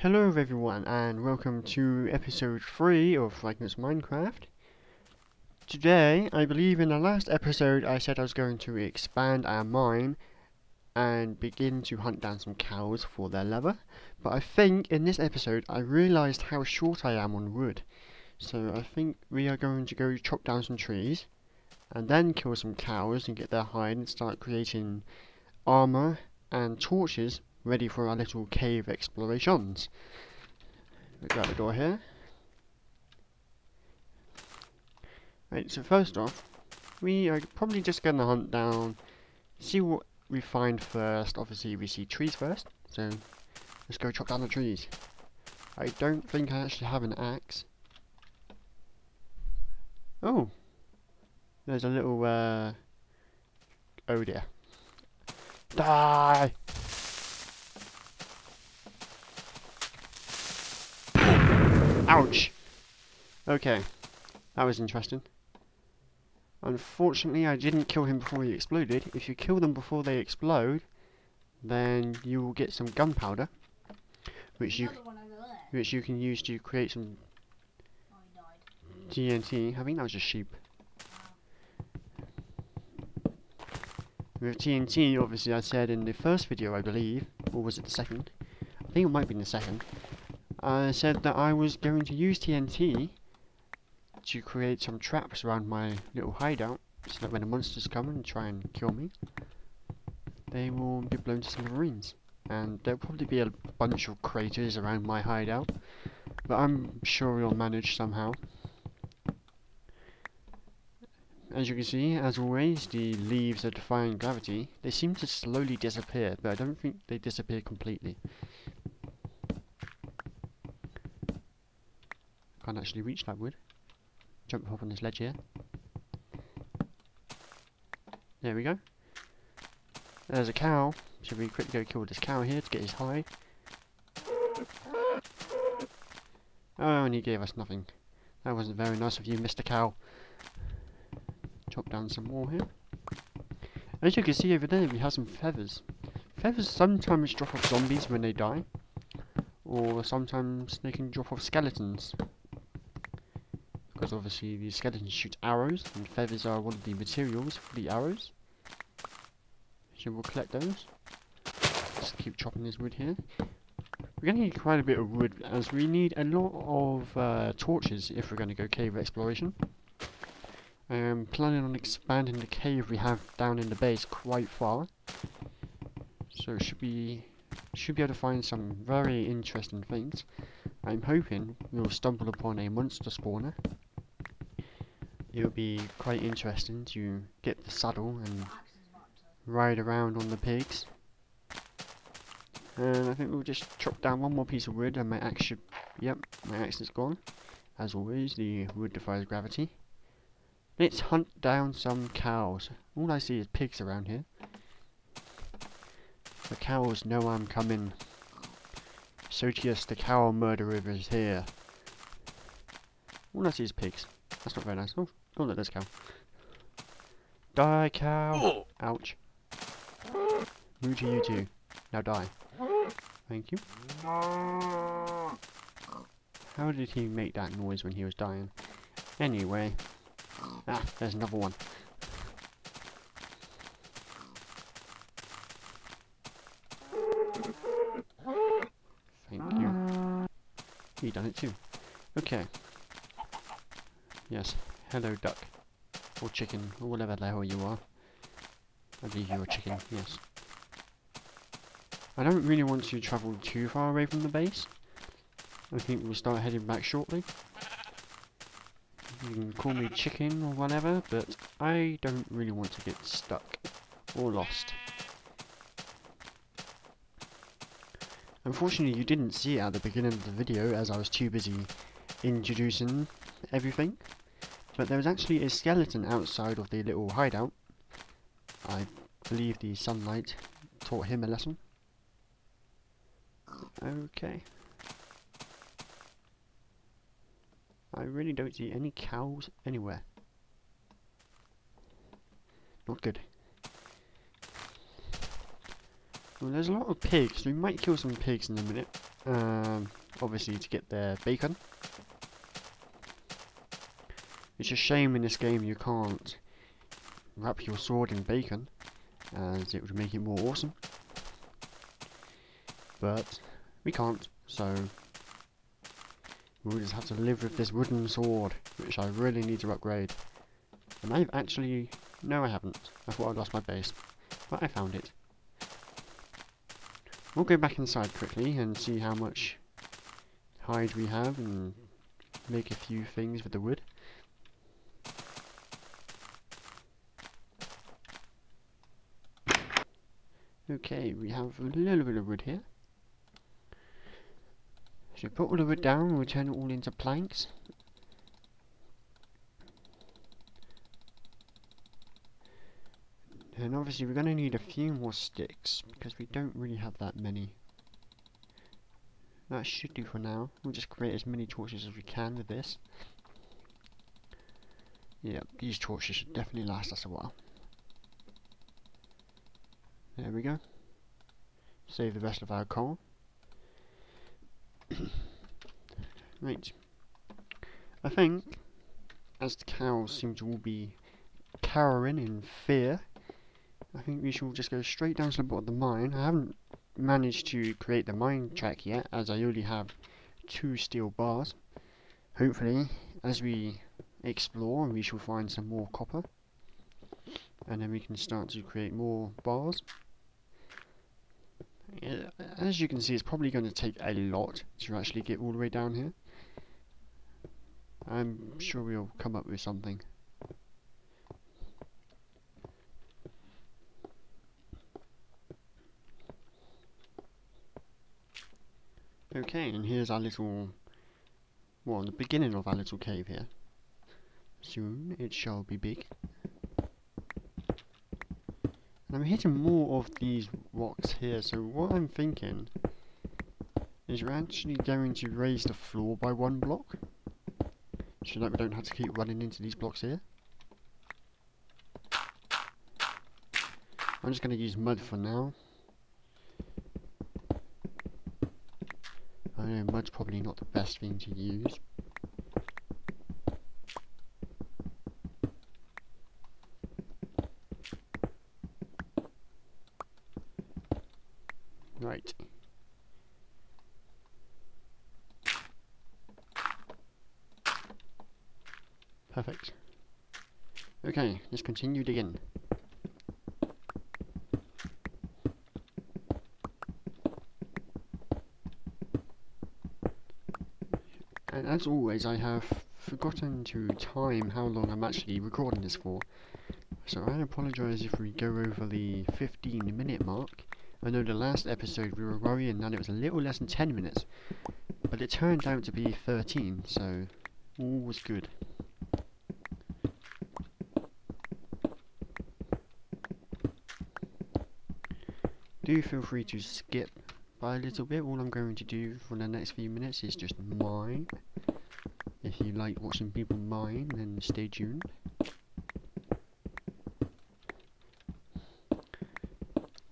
Hello everyone and welcome to episode 3 of FragMix Minecraft. Today, I believe in the last episode I said I was going to expand our mine and begin to hunt down some cows for their leather. But I think in this episode I realised how short I am on wood. So I think we are going to go chop down some trees and then kill some cows and get their hide and start creating armour and torches ready for our little cave explorations. Look out the door here. Right, so first off, we are probably just going to hunt down, see what we find first. Obviously we see trees first, so let's go chop down the trees. I don't think I actually have an axe. Oh! There's a little, oh dear. Die! Ouch! Okay, that was interesting. Unfortunately, I didn't kill him before he exploded. If you kill them before they explode, then you will get some gunpowder, which you can use to create some TNT. I think that was just sheep. With TNT, obviously, I said in the first video, I believe, or was it the second? I think it might be in the second. I said that I was going to use TNT to create some traps around my little hideout, so that when the monsters come and try and kill me, they will be blown to smithereens. And there'll probably be a bunch of craters around my hideout, but I'm sure we'll manage somehow. As you can see, as always, the leaves are defying gravity. They seem to slowly disappear, but I don't think they disappear completely. Can't actually reach that wood. Jump up on this ledge here. There we go. There's a cow. Should we quickly go kill this cow here to get his hide? Oh, and he gave us nothing. That wasn't very nice of you, Mr. Cow. Chop down some more here. As you can see over there, we have some feathers. Feathers sometimes drop off zombies when they die, or sometimes they can drop off skeletons. Because obviously these skeletons shoot arrows, and feathers are one of the materials for the arrows. So we'll collect those. Just keep chopping this wood here. We're going to need quite a bit of wood, as we need a lot of torches if we're going to go cave exploration. I am planning on expanding the cave we have down in the base quite far. So should be able to find some very interesting things. I'm hoping we'll stumble upon a monster spawner. It will be quite interesting to get the saddle and ride around on the pigs. And I think we'll just chop down one more piece of wood and my axe should... Yep, my axe is gone. As always, the wood defies gravity. Let's hunt down some cows. All I see is pigs around here. The cows know I'm coming. Sotius, the cow murderer, is here. All I see is pigs. That's not very nice. Oh, look, there's a cow. Die, cow! Ouch. Moo to you too. Now die. Thank you. How did he make that noise when he was dying? Anyway. Ah, there's another one. Thank you. He done it too. Okay. Yes. Hello, duck. Or chicken, or whatever the hell you are. I believe you're a chicken, yes. I don't really want to travel too far away from the base. I think we'll start heading back shortly. You can call me chicken or whatever, but I don't really want to get stuck or lost. Unfortunately, you didn't see it at the beginning of the video as I was too busy introducing everything. But there was actually a skeleton outside of the little hideout. I believe the sunlight taught him a lesson. Okay. I really don't see any cows anywhere. Not good. Well, there's a lot of pigs. We might kill some pigs in a minute. Obviously to get their bacon. It's a shame in this game you can't wrap your sword in bacon, as it would make it more awesome. But we can't, so we'll just have to live with this wooden sword, which I really need to upgrade. And I've actually... no, I haven't. I thought I lost my base, but I found it. We'll go back inside quickly and see how much hide we have and make a few things with the wood. Okay, we have a little bit of wood here. So put all the wood down, we'll turn it all into planks. And obviously we're going to need a few more sticks, because we don't really have that many. That should do for now. We'll just create as many torches as we can with this. Yeah, these torches should definitely last us a while. There we go. Save the rest of our coal. Right. I think, as the cows seem to all be cowering in fear, I think we shall just go straight down to the bottom of the mine. I haven't managed to create the mine track yet, as I only have 2 steel bars. Hopefully, as we explore, we shall find some more copper, and then we can start to create more bars. As you can see, it's probably going to take a lot to actually get all the way down here. I'm sure we'll come up with something. Okay, and here's our little, well, the beginning of our little cave here. Soon it shall be big. And I'm hitting more of these rocks here, so what I'm thinking is we're actually going to raise the floor by 1 block, so that we don't have to keep running into these blocks here. I'm just going to use mud for now. I know mud's probably not the best thing to use. Right. Perfect. Okay, let's continue digging. And as always, I have forgotten to time how long I'm actually recording this for. So I apologise if we go over the 15-minute mark. I know the last episode we were worrying that it was a little less than 10 minutes, but it turned out to be 13, so all was good. Do feel free to skip by a little bit. All I'm going to do for the next few minutes is just mine. If you like watching people mine, then stay tuned.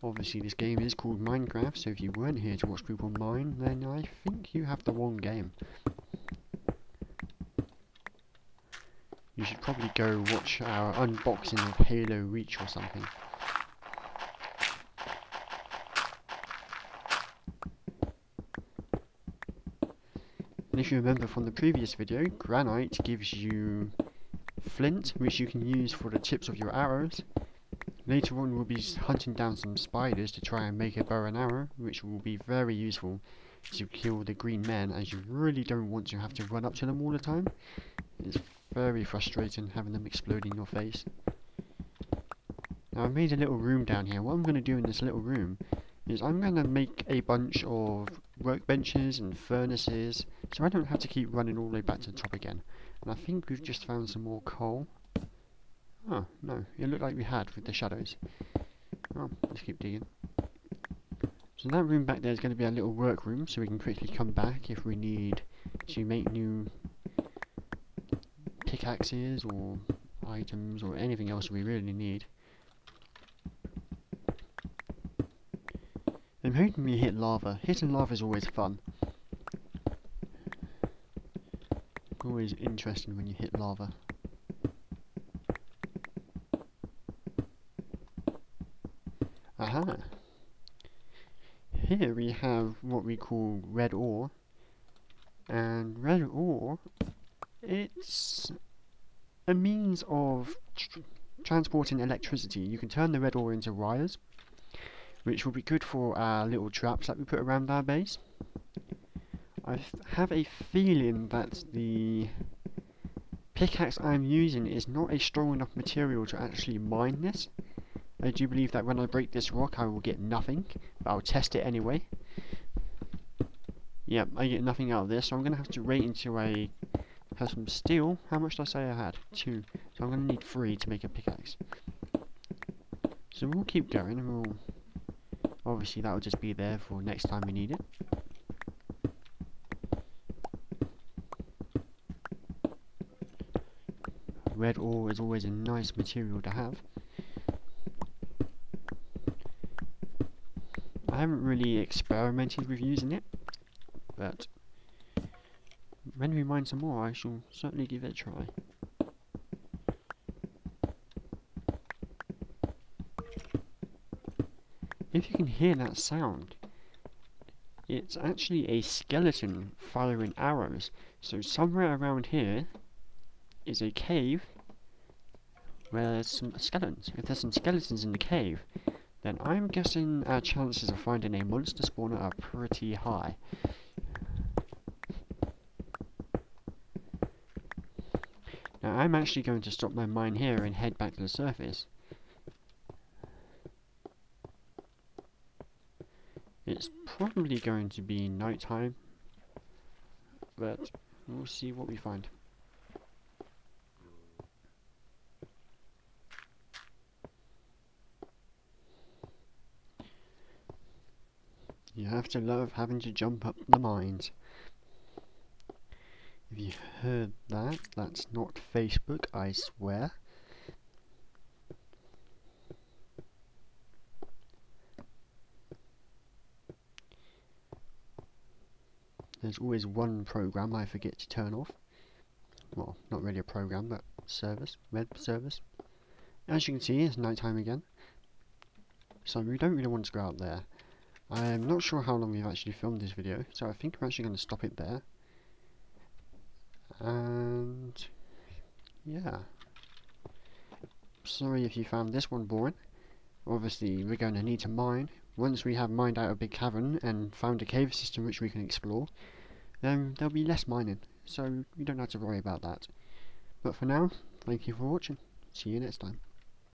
Obviously this game is called Minecraft, so if you weren't here to watch people mine, then I think you have the wrong game. You should probably go watch our unboxing of Halo Reach or something. And if you remember from the previous video, granite gives you flint, which you can use for the tips of your arrows. Later on we'll be hunting down some spiders to try and make a bow and arrow, which will be very useful to kill the green men, as you really don't want to have to run up to them all the time. It's very frustrating having them explode in your face. Now I've made a little room down here. What I'm going to do in this little room is I'm going to make a bunch of workbenches and furnaces, so I don't have to keep running all the way back to the top again. And I think we've just found some more coal. Oh, no, it looked like we had with the shadows. Oh, let's keep digging. So that room back there is going to be our little workroom, so we can quickly come back if we need to make new pickaxes or items or anything else we really need. I'm hoping we hit lava. Hitting lava is always fun. Always interesting when you hit lava. Aha! Here we have what we call red ore. And red ore, it's a means of transporting electricity. You can turn the red ore into wires, which will be good for our little traps that we put around our base. I have a feeling that the pickaxe I'm using is not a strong enough material to actually mine this. I do believe that when I break this rock I will get nothing, but I'll test it anyway. Yep, I get nothing out of this, so I'm going to have to wait until I have some steel. How much did I say I had? 2. So I'm going to need 3 to make a pickaxe. So we'll keep going, and we'll... Obviously that will just be there for next time we need it. Red ore is always a nice material to have. I haven't really experimented with using it, but when we mine some more I shall certainly give it a try. If you can hear that sound, it's actually a skeleton firing arrows. So somewhere around here is a cave where there's some skeletons. If there's some skeletons in the cave, then I'm guessing our chances of finding a monster spawner are pretty high. Now I'm actually going to stop my mine here and head back to the surface. It's probably going to be night time, but we'll see what we find. You have to love having to jump up the mines. If you heard that, that's not Facebook, I swear. There's always one program I forget to turn off. Well, not really a program, but service, web service. As you can see, it's night time again. So we don't really want to go out there. I'm not sure how long we've actually filmed this video, so I think I'm actually going to stop it there. And yeah. Sorry if you found this one boring. Obviously, we're going to need to mine. Once we have mined out a big cavern and found a cave system which we can explore, then there'll be less mining, so you don't have to worry about that. But for now, thank you for watching. See you next time.